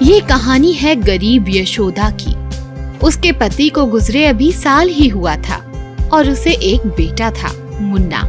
ये कहानी है गरीब यशोदा की। उसके पति को गुजरे अभी साल ही हुआ था और उसे एक बेटा था, मुन्ना।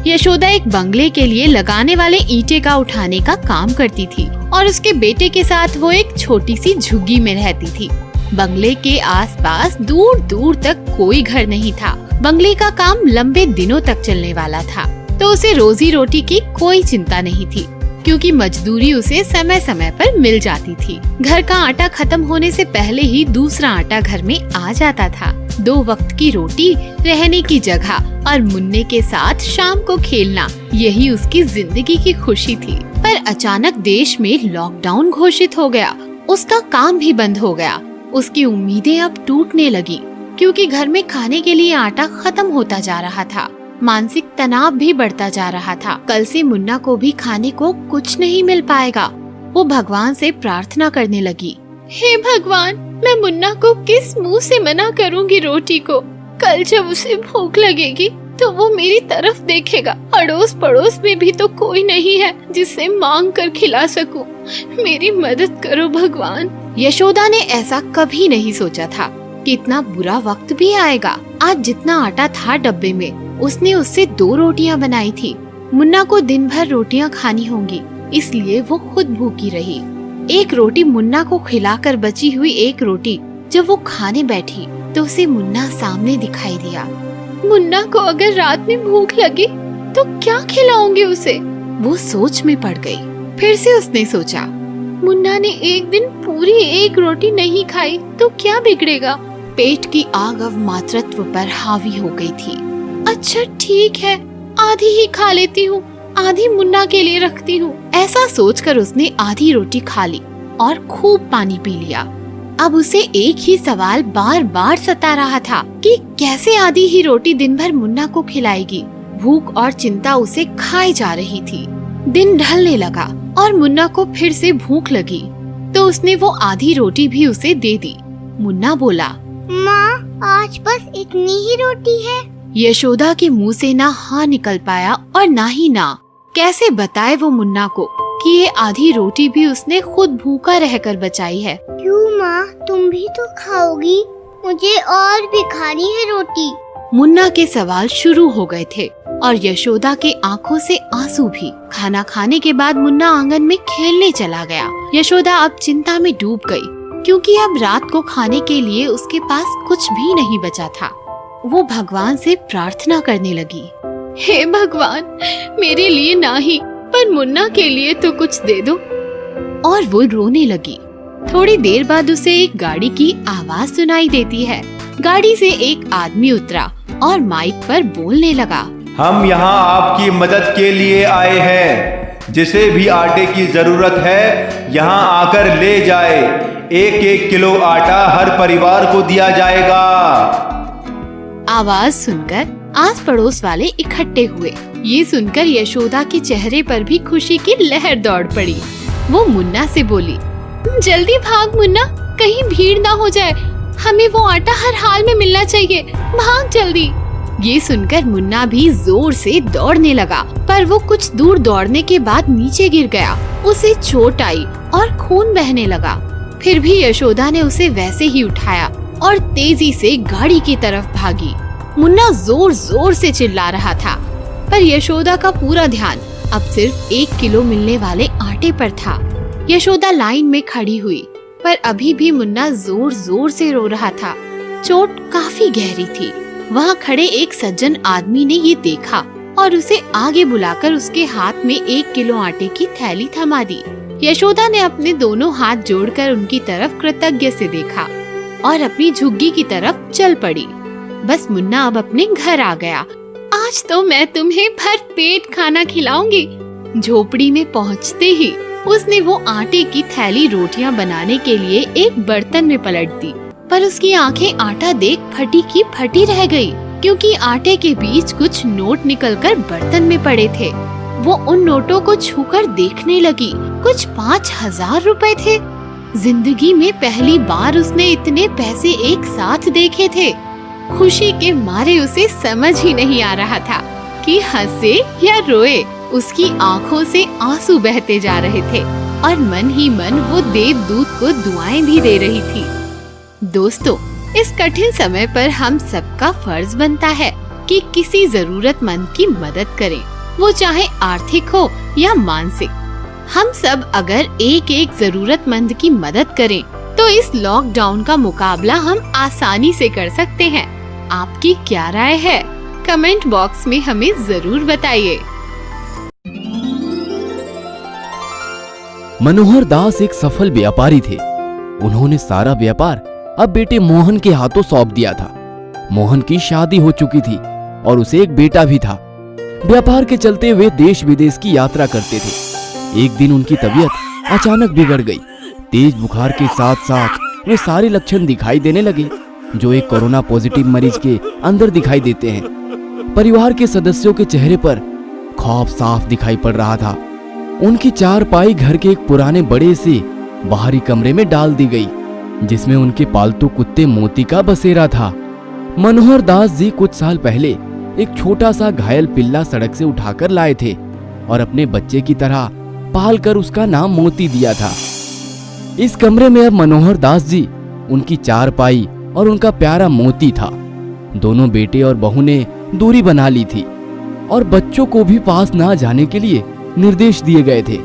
यशोदा एक बंगले के लिए लगाने वाले ईंटे का उठाने का काम करती थी और उसके बेटे के साथ वो एक छोटी सी झुग्गी में रहती थी। बंगले के आसपास दूर दूर तक कोई घर नहीं था। बंगले का काम लंबे दिनों तक चलने वाला था, तो उसे रोजी रोटी की कोई चिंता नहीं थी, क्योंकि मजदूरी उसे समय समय पर मिल जाती थी। घर का आटा खत्म होने से पहले ही दूसरा आटा घर में आ जाता था। 2 वक्त की रोटी, रहने की जगह और मुन्ने के साथ शाम को खेलना, यही उसकी जिंदगी की खुशी थी। पर अचानक देश में लॉकडाउन घोषित हो गया। उसका काम भी बंद हो गया। उसकी उम्मीदें अब टूटने लगी, क्योंकि घर में खाने के लिए आटा खत्म होता जा रहा था। मानसिक तनाव भी बढ़ता जा रहा था। कल से मुन्ना को भी खाने को कुछ नहीं मिल पाएगा। वो भगवान से प्रार्थना करने लगी, हे भगवान, मैं मुन्ना को किस मुंह से मना करूंगी रोटी को। कल जब उसे भूख लगेगी तो वो मेरी तरफ देखेगा। अड़ोस पड़ोस में भी तो कोई नहीं है जिससे मांग कर खिला सकूं। मेरी मदद करो भगवान। यशोदा ने ऐसा कभी नहीं सोचा था कि इतना बुरा वक्त भी आएगा। आज जितना आटा था डब्बे में, उसने उससे 2 रोटियां बनाई थी। मुन्ना को दिन भर रोटियां खानी होंगी, इसलिए वो खुद भूखी रही। एक रोटी मुन्ना को खिलाकर बची हुई एक रोटी जब वो खाने बैठी तो उसे मुन्ना सामने दिखाई दिया। मुन्ना को अगर रात में भूख लगी तो क्या खिलाऊंगी उसे? वो सोच में पड़ गई। फिर से उसने सोचा, मुन्ना ने एक दिन पूरी एक रोटी नहीं खाई तो क्या बिगड़ेगा? पेट की आग अब मातृत्व पर हावी हो गई थी। अच्छा ठीक है, आधी ही खा लेती हूँ, आधी मुन्ना के लिए रखती हूँ। ऐसा सोचकर उसने आधी रोटी खा ली और खूब पानी पी लिया। अब उसे एक ही सवाल बार बार सता रहा था कि कैसे आधी ही रोटी दिन भर मुन्ना को खिलाएगी। भूख और चिंता उसे खाए जा रही थी। दिन ढलने लगा और मुन्ना को फिर से भूख लगी, तो उसने वो आधी रोटी भी उसे दे दी। मुन्ना बोला, माँ, आज बस इतनी ही रोटी है। यशोदा के मुंह से ना हाँ निकल पाया और ना ही ना। कैसे बताए वो मुन्ना को कि ये आधी रोटी भी उसने खुद भूखा रहकर बचाई है। क्यों माँ, तुम भी तो खाओगी? मुझे और भी खानी है रोटी। मुन्ना के सवाल शुरू हो गए थे और यशोदा के आंखों से आंसू भी। खाना खाने के बाद मुन्ना आंगन में खेलने चला गया। यशोदा अब चिंता में डूब गई, क्योंकि अब रात को खाने के लिए उसके पास कुछ भी नहीं बचा था। वो भगवान से प्रार्थना करने लगी, हे भगवान, मेरे लिए नहीं पर मुन्ना के लिए तो कुछ दे दो। और वो रोने लगी। थोड़ी देर बाद उसे एक गाड़ी की आवाज सुनाई देती है। गाड़ी से एक आदमी उतरा और माइक पर बोलने लगा, हम यहाँ आपकी मदद के लिए आए हैं। जिसे भी आटे की जरूरत है यहाँ आकर ले जाए। 1-1 किलो आटा हर परिवार को दिया जाएगा। आवाज सुनकर आस पड़ोस वाले इकट्ठे हुए। ये सुनकर यशोदा के चेहरे पर भी खुशी की लहर दौड़ पड़ी। वो मुन्ना से बोली, जल्दी भाग मुन्ना, कहीं भीड़ ना हो जाए। हमें वो आटा हर हाल में मिलना चाहिए, भाग जल्दी। ये सुनकर मुन्ना भी जोर से दौड़ने लगा, पर वो कुछ दूर दौड़ने के बाद नीचे गिर गया। उसे चोट आई और खून बहने लगा। फिर भी यशोदा ने उसे वैसे ही उठाया और तेजी से गाड़ी की तरफ भागी। मुन्ना जोर जोर से चिल्ला रहा था, पर यशोदा का पूरा ध्यान अब सिर्फ 1 किलो मिलने वाले आटे पर था। यशोदा लाइन में खड़ी हुई, पर अभी भी मुन्ना जोर जोर से रो रहा था। चोट काफी गहरी थी। वहाँ खड़े एक सज्जन आदमी ने ये देखा और उसे आगे बुलाकर उसके हाथ में 1 किलो आटे की थैली थमा दी। यशोदा ने अपने दोनों हाथ जोड़कर उनकी तरफ कृतज्ञ से देखा और अपनी झुग्गी की तरफ चल पड़ी। बस मुन्ना अब अपने घर आ गया। आज तो मैं तुम्हें भर पेट खाना खिलाऊंगी। झोपड़ी में पहुँचते ही उसने वो आटे की थैली रोटियां बनाने के लिए एक बर्तन में पलट दी, पर उसकी आंखें आटा देख फटी की फटी रह गई, क्योंकि आटे के बीच कुछ नोट निकलकर बर्तन में पड़े थे। वो उन नोटों को छूकर देखने लगी। कुछ 5000 रुपए थे। जिंदगी में पहली बार उसने इतने पैसे एक साथ देखे थे। खुशी के मारे उसे समझ ही नहीं आ रहा था कि हंसे या रोए। उसकी आंखों से आंसू बहते जा रहे थे। और मन ही मन वो देवदूत को दुआएं भी दे रही थी। दोस्तों, इस कठिन समय पर हम सबका फर्ज बनता है कि किसी जरूरतमंद की मदद करें, वो चाहे आर्थिक हो या मानसिक। हम सब अगर एक एक जरूरतमंद की मदद करें तो इस लॉकडाउन का मुकाबला हम आसानी से कर सकते हैं। आपकी क्या राय है? कमेंट बॉक्स में हमें जरूर बताइए। मनोहर दास एक सफल व्यापारी थे। उन्होंने सारा व्यापार अब बेटे मोहन के हाथों सौंप दिया था। मोहन की शादी हो चुकी थी और उसे एक बेटा भी था। व्यापार के चलते वे देश विदेश की यात्रा करते थे। एक दिन उनकी तबीयत अचानक बिगड़ गई। तेज बुखार के साथ साथ वे सारे लक्षण दिखाई देने लगे जो एक कोरोना पॉजिटिव मरीज के अंदर दिखाई देते हैं। परिवार के सदस्यों के चेहरे पर खौफ साफ दिखाई पड़ रहा था। उनकी चारपाई घर के एक पुराने बड़े से बाहरी कमरे में डाल दी गई, जिसमें उनके पालतू कुत्ते मोती का बसेरा था। मनोहर दास जी कुछ साल पहले एक छोटा सा घायल पिल्ला सड़क से उठाकर लाए थे और अपने बच्चे की तरह पालकर उसका नाम मोती दिया था। इस कमरे में अब मनोहर दास जी, उनकी चारपाई और उनका प्यारा मोती था। दोनों बेटे और बहू ने दूरी बना ली थी और बच्चों को भी पास ना जाने के लिए निर्देश दिए गए थे।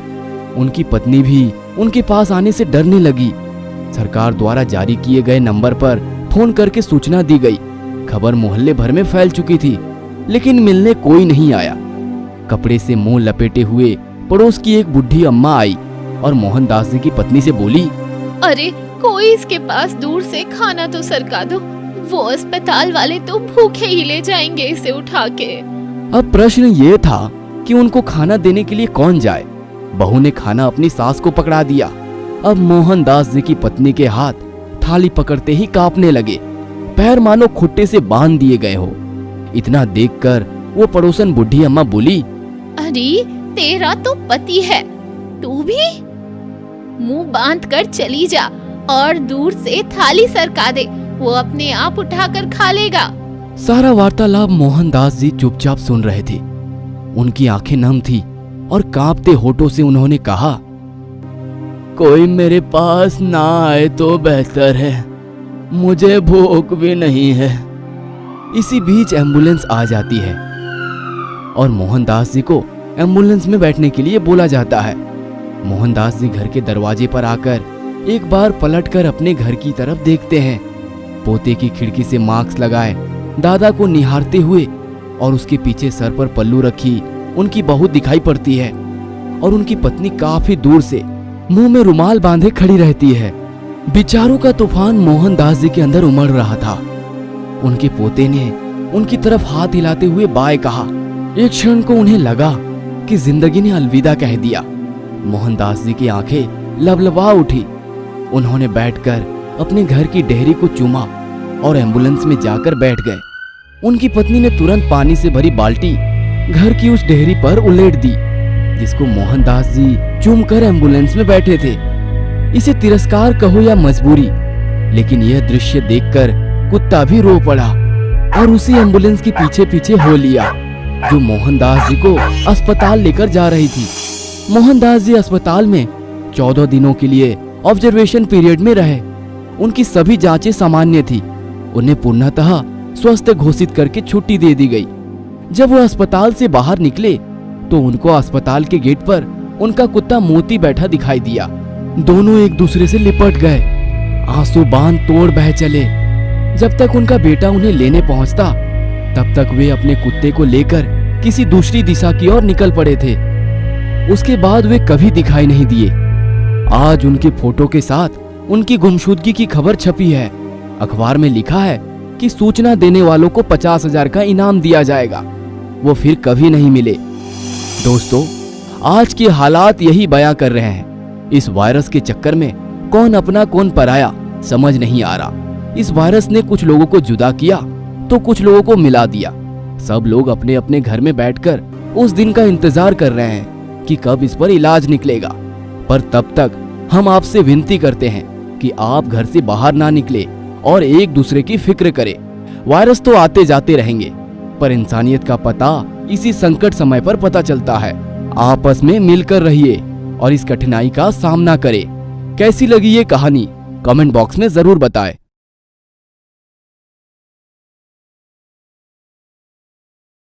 उनकी पत्नी भी उनके पास आने से डरने लगी। सरकार द्वारा जारी किए गए नंबर पर फोन करके सूचना दी गई। खबर मोहल्ले भर में फैल चुकी थी, लेकिन मिलने कोई नहीं आया। कपड़े से मुंह लपेटे हुए पड़ोस की एक बुढ़ी अम्मा आई और मोहन दास जी की पत्नी से बोली, अरे कोई इसके पास दूर से खाना तो सरका दो, वो अस्पताल वाले तो भूखे ही ले जाएंगे इसे उठा के। अब प्रश्न ये था कि उनको खाना देने के लिए कौन जाए। बहू ने खाना अपनी सास को पकड़ा दिया। अब मोहन दास जी की पत्नी के हाथ थाली पकड़ते ही कांपने लगे, पैर मानो खुट्टे से बांध दिए गए हो। इतना देखकर वो पड़ोसन बुढ़ी अम्मा बोली, अरे तेरा तो पति है, तू भी मुंह बांध कर चली जा और दूर से थाली सरका दे, वो अपने आप उठाकर खा लेगा। सारा वार्तालाप मोहन दास जी चुपचाप सुन रहे थे। उनकी आंखें नम थी और कांपते होठों से उन्होंने कहा, कोई मेरे पास ना आए तो बेहतर है, मुझे भूख भी नहीं है। इसी बीच एम्बुलेंस आ जाती है और मोहनदास जी को एम्बुलेंस में बैठने के लिए बोला जाता है। मोहनदास जी घर के दरवाजे पर आकर एक बार पलटकर अपने घर की तरफ देखते हैं। पोते की खिड़की से मास्क लगाए दादा को निहारते हुए और उसके पीछे सर पर पल्लू रखी उनकी बहू दिखाई पड़ती है और उनकी पत्नी काफी दूर से मुंह में रुमाल बांधे खड़ी रहती है। विचारों का तूफान मोहनदास जी के अंदर उमड़ रहा था। उनके पोते ने उनकी तरफ हाथ हिलाते हुए बाय कहा। एक क्षण को उन्हें लगा कि जिंदगी ने अलविदा कह दिया। मोहनदास जी की आंखें लबलबा उठी। उन्होंने बैठकर अपने घर की डेहरी को चूमा और एम्बुलेंस में जाकर बैठ गए। उनकी पत्नी ने तुरंत पानी से भरी बाल्टी घर की उस डेहरी पर उलेट दी जिसको मोहनदास जी चूमकर एम्बुलेंस में बैठे थे। इसे तिरस्कार कहो या मजबूरी, लेकिन यह दृश्य देखकर कुत्ता भी रो पड़ा और उसी एम्बुलेंस के पीछे पीछे हो लिया जो मोहनदास जी को अस्पताल लेकर जा रही थी। मोहनदास जी अस्पताल में 14 दिनों के लिए ऑब्जर्वेशन पीरियड में रहे। उनकी सभी जांचें सामान्य थी। उन्हें पूर्णतः स्वस्थ घोषित करके छुट्टी दे दी गई। जब वो अस्पताल से बाहर निकले तो उनको अस्पताल के गेट पर उनका कुत्ता मोती बैठा दिखाई दिया। दोनों एक दूसरे से लिपट गए, आंसू बांध तोड़ बह चले। जब तक उनका बेटा उन्हें लेने पहुंचता तब तक वे अपने कुत्ते को लेकर किसी दूसरी दिशा की ओर निकल पड़े थे। उसके बाद वे कभी दिखाई नहीं दिए। आज उनके फोटो के साथ उनकी गुमशुदगी की खबर छपी है। अखबार में लिखा है कि सूचना देने वालों को 50,000 का इनाम दिया जाएगा। वो फिर कभी नहीं मिले। दोस्तों, आज के हालात यही बयां कर रहे हैं। इस वायरस के चक्कर में कौन अपना कौन पराया समझ नहीं आ रहा। इस वायरस ने कुछ लोगों को जुदा किया तो कुछ लोगों को मिला दिया। सब लोग अपने अपने घर में बैठकर उस दिन का इंतजार कर रहे हैं कि कब इस पर इलाज निकलेगा। पर तब तक हम आपसे विनती करते हैं कि आप घर से बाहर ना निकले और एक दूसरे की फिक्र करें। वायरस तो आते जाते रहेंगे, पर इंसानियत का पता इसी संकट समय पर पता चलता है। आपस में मिलकर रहिए, और इस कठिनाई का सामना करे। कैसी लगी ये कहानी कमेंट बॉक्स में जरूर बताएं।